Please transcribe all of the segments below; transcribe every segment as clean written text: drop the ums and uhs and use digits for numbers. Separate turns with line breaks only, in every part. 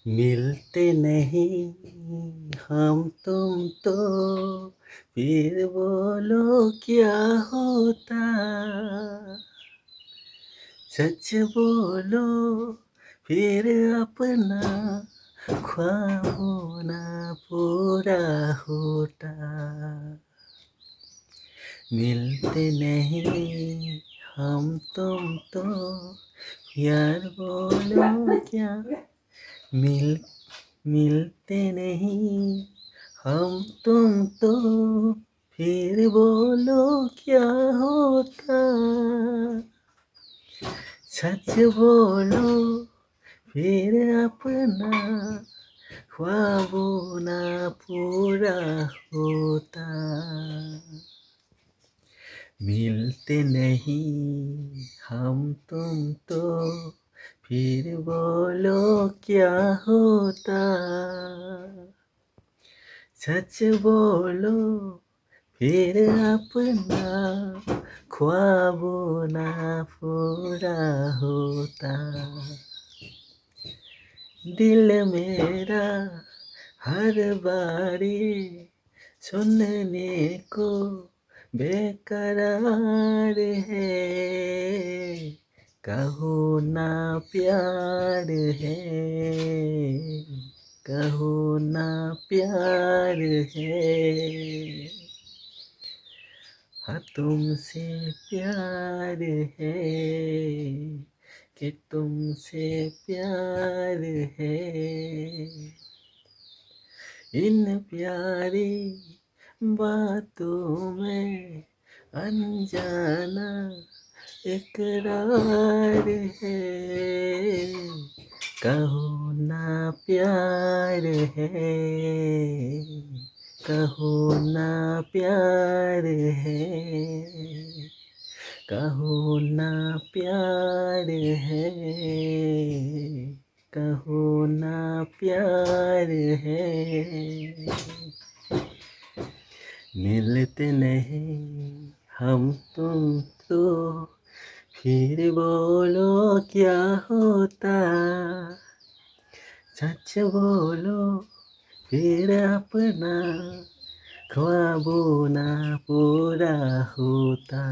मिलते नहीं हम तुम तो फिर बोलो क्या होता। सच बोलो फिर अपना ख्वाबों ना पूरा होता। मिलते नहीं हम तुम तो यार बोलो क्या। मिल मिलते नहीं हम तुम तो फिर बोलो क्या होता। सच बोलो फिर अपना ख्वाबों ना पूरा होता। मिलते नहीं हम तुम तो फिर बोलो क्या होता। सच बोलो फिर अपना ख्वाबों ना पूरा होता। दिल मेरा हर बारी सुनने को बेकरार है। कहो ना प्यार है, कहो ना प्यार है। हाँ तुमसे प्यार है कि तुमसे प्यार है। इन प्यारी बातों में अनजाना इकरार है। कहो ना प्यार है, कहो ना प्यार है, कहो ना प्यार है, कहो ना प्यार है। मिलते नहीं हम तुम तो फिर बोलो क्या होता। सच बोलो फिर अपना ख्वाबों ना पूरा होता।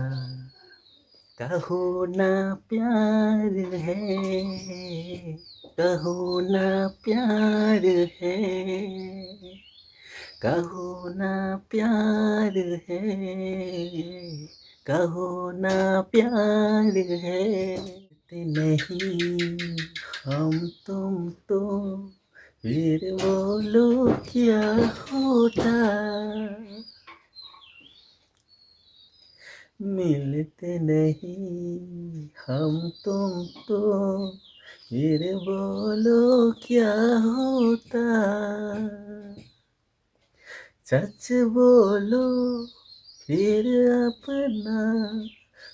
कहो ना प्यार है, कहो ना प्यार है, कहो ना प्यार है, कहो ना प्यार है। नहीं हम तुम तो फिर बोलो क्या होता। मिलते नहीं हम तुम तो फिर बोलो क्या होता। सच बोलो फिर अपना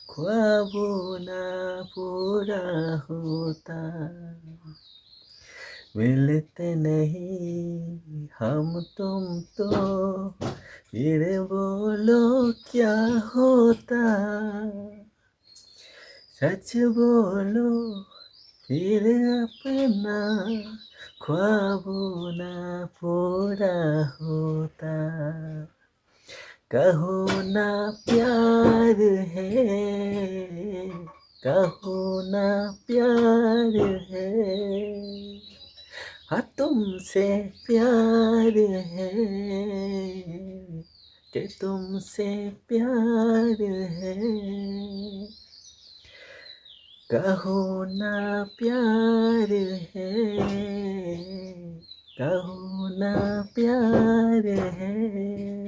ख्वाबों ना पूरा होता। मिलते नहीं हम तुम तो फिर बोलो क्या होता। सच बोलो फिर अपना ख्वाबों ना पूरा होता। कहो ना प्यार है, कहो ना प्यार है। हाँ तुमसे प्यार है कि तुमसे प्यार है। कहो ना प्यार है, कहो ना प्यार है।